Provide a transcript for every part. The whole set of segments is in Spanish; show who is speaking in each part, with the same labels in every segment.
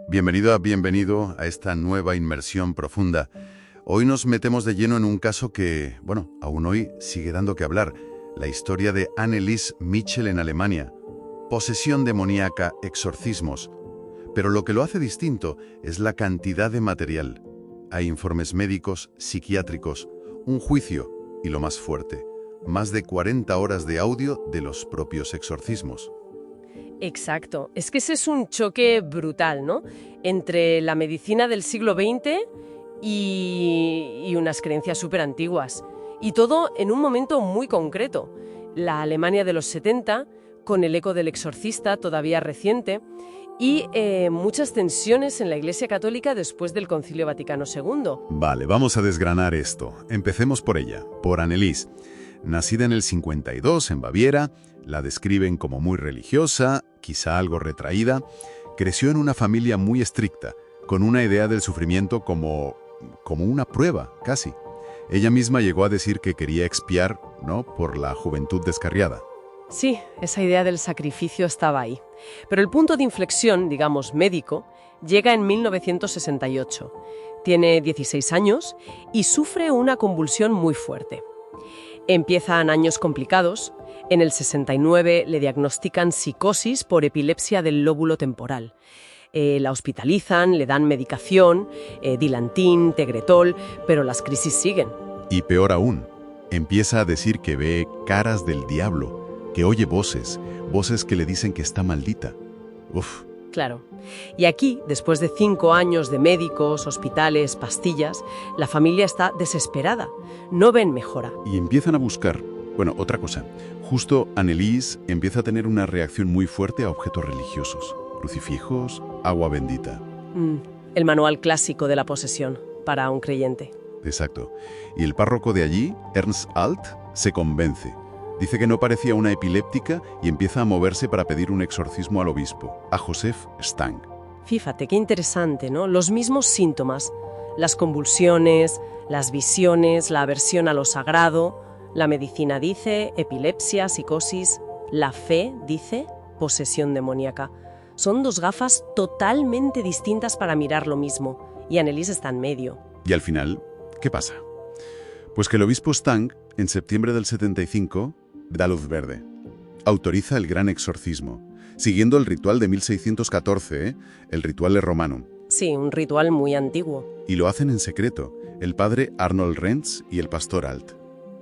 Speaker 1: Bienvenido a esta nueva inmersión profunda. Hoy nos metemos de lleno en un caso que, aún hoy sigue dando que hablar. La historia de Anneliese Michel en Alemania. Posesión demoníaca, exorcismos. Pero lo que lo hace distinto es la cantidad de material. Hay informes médicos, psiquiátricos, un juicio y lo más fuerte, más de 40 horas de audio de los propios exorcismos.
Speaker 2: Exacto. Es que ese es un choque brutal, ¿no? Entre la medicina del siglo XX y unas creencias súper antiguas. Y todo en un momento muy concreto. La Alemania de los 70, con el eco del exorcista todavía reciente, y muchas tensiones en la Iglesia Católica después del Concilio Vaticano II.
Speaker 1: Vale, vamos a desgranar esto. Empecemos por ella, por Anneliese. Nacida en el 52 en Baviera, la describen como muy religiosa, quizá algo retraída. Creció en una familia muy estricta, con una idea del sufrimiento como una prueba, casi. Ella misma llegó a decir que quería expiar, ¿no?, por la juventud descarriada.
Speaker 2: Sí, esa idea del sacrificio estaba ahí. Pero el punto de inflexión, digamos, médico, llega en 1968. Tiene 16 años y sufre una convulsión muy fuerte. Empiezan años complicados. En el 69 le diagnostican psicosis por epilepsia del lóbulo temporal. La hospitalizan, le dan medicación, Dilantin, Tegretol, pero las crisis siguen.
Speaker 1: Y peor aún, empieza a decir que ve caras del diablo, que oye voces que le dicen que está maldita. Uf.
Speaker 2: Claro. Y aquí, después de 5 años de médicos, hospitales, pastillas, la familia está desesperada. No ven mejora.
Speaker 1: Y empiezan a buscar. Otra cosa. Justo Anneliese empieza a tener una reacción muy fuerte a objetos religiosos. Crucifijos, agua bendita.
Speaker 2: El manual clásico de la posesión para un creyente.
Speaker 1: Exacto. Y el párroco de allí, Ernst Alt, se convence. Dice que no parecía una epiléptica y empieza a moverse para pedir un exorcismo al obispo, a Josef Stang.
Speaker 2: Fíjate, qué interesante, ¿no? Los mismos síntomas. Las convulsiones, las visiones, la aversión a lo sagrado. La medicina dice epilepsia, psicosis. La fe dice posesión demoníaca. Son dos gafas totalmente distintas para mirar lo mismo. Y Anneliese está en medio.
Speaker 1: Y al final, ¿qué pasa? Pues que el obispo Stang, en septiembre del 75, da luz verde. Autoriza el gran exorcismo, siguiendo el ritual de 1614, el ritual romano.
Speaker 2: Sí, un ritual muy antiguo.
Speaker 1: Y lo hacen en secreto, el padre Arnold Renz y el pastor Alt.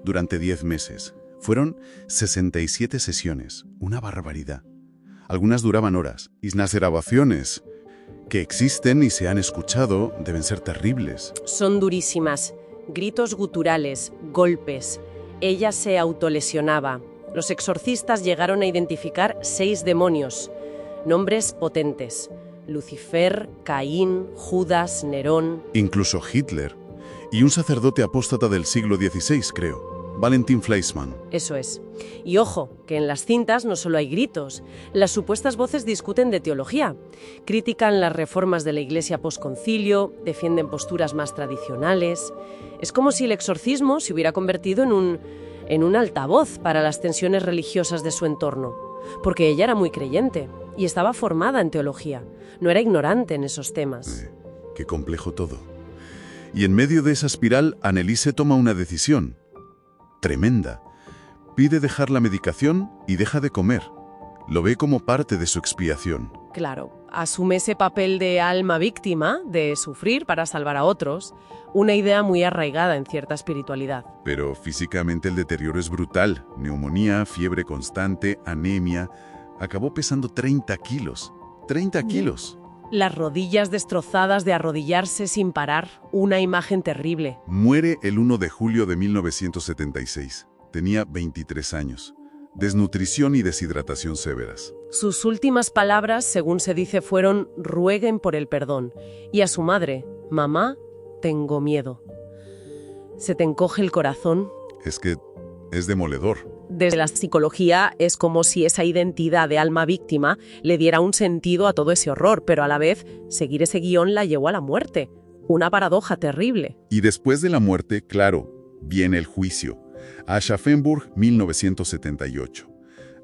Speaker 1: Durante 10 meses. Fueron 67 sesiones, una barbaridad. Algunas duraban horas, y las grabaciones que existen y se han escuchado deben ser terribles.
Speaker 2: Son durísimas. Gritos guturales, golpes. Ella se autolesionaba. Los exorcistas llegaron a identificar 6 demonios. Nombres potentes. Lucifer, Caín, Judas, Nerón.
Speaker 1: Incluso Hitler. Y un sacerdote apóstata del siglo XVI, creo. Valentin Fleischmann.
Speaker 2: Eso es. Y ojo, que en las cintas no solo hay gritos. Las supuestas voces discuten de teología. Critican las reformas de la Iglesia posconcilio, defienden posturas más tradicionales. Es como si el exorcismo se hubiera convertido en un altavoz para las tensiones religiosas de su entorno. Porque ella era muy creyente y estaba formada en teología. No era ignorante en esos temas.
Speaker 1: Qué complejo todo. Y en medio de esa espiral, Anneliese toma una decisión. Tremenda. Pide dejar la medicación y deja de comer. Lo ve como parte de su expiación.
Speaker 2: Claro, asume ese papel de alma víctima, de sufrir para salvar a otros, una idea muy arraigada en cierta espiritualidad.
Speaker 1: Pero físicamente el deterioro es brutal. Neumonía, fiebre constante, anemia. Acabó pesando 30 kilos. ¡30 kilos!
Speaker 2: Las rodillas destrozadas de arrodillarse sin parar, una imagen terrible.
Speaker 1: Muere el 1 de julio de 1976. Tenía 23 años. Desnutrición y deshidratación severas.
Speaker 2: Sus últimas palabras, según se dice, fueron «rueguen por el perdón». Y a su madre, «mamá, tengo miedo». ¿Se te encoge el corazón?
Speaker 1: Es que es demoledor.
Speaker 2: Desde la psicología es como si esa identidad de alma víctima le diera un sentido a todo ese horror, pero a la vez seguir ese guión la llevó a la muerte. Una paradoja terrible.
Speaker 1: Y después de la muerte, claro, viene el juicio. Aschaffenburg, 1978.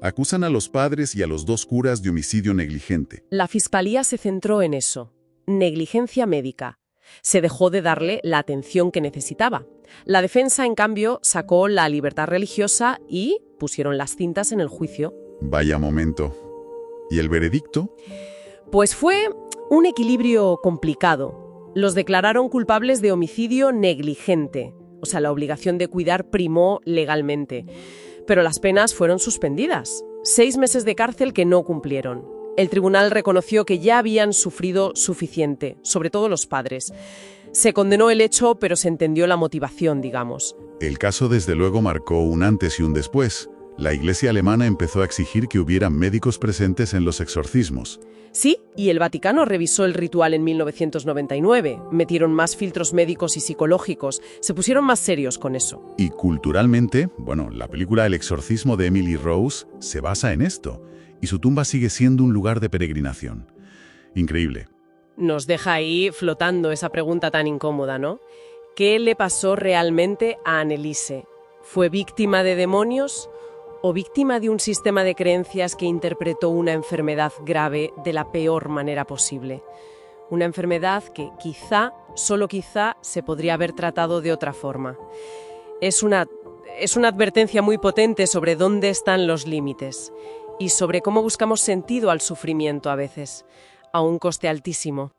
Speaker 3: Acusan a los padres y a los dos curas de homicidio negligente.
Speaker 2: La Fiscalía se centró en eso, negligencia médica. Se dejó de darle la atención que necesitaba. La defensa, en cambio, sacó la libertad religiosa y pusieron las cintas en el juicio.
Speaker 3: Vaya momento. ¿Y el veredicto?
Speaker 2: Pues fue un equilibrio complicado. Los declararon culpables de homicidio negligente, o sea, la obligación de cuidar primó legalmente. Pero las penas fueron suspendidas. 6 meses de cárcel que no cumplieron. El tribunal reconoció que ya habían sufrido suficiente, sobre todo los padres. Se condenó el hecho, pero se entendió la motivación, digamos.
Speaker 3: El caso desde luego marcó un antes y un después. La Iglesia alemana empezó a exigir que hubiera médicos presentes en los exorcismos.
Speaker 2: Sí, y el Vaticano revisó el ritual en 1999. Metieron más filtros médicos y psicológicos. Se pusieron más serios con eso.
Speaker 3: Y culturalmente, la película El exorcismo de Emily Rose se basa en esto. Y su tumba sigue siendo un lugar de peregrinación. Increíble.
Speaker 2: Nos deja ahí flotando esa pregunta tan incómoda, ¿no? ¿Qué le pasó realmente a Anneliese? ¿Fue víctima de demonios o víctima de un sistema de creencias que interpretó una enfermedad grave de la peor manera posible? Una enfermedad que quizá, solo quizá, se podría haber tratado de otra forma. Es una advertencia muy potente sobre dónde están los límites y sobre cómo buscamos sentido al sufrimiento a veces, a un coste altísimo.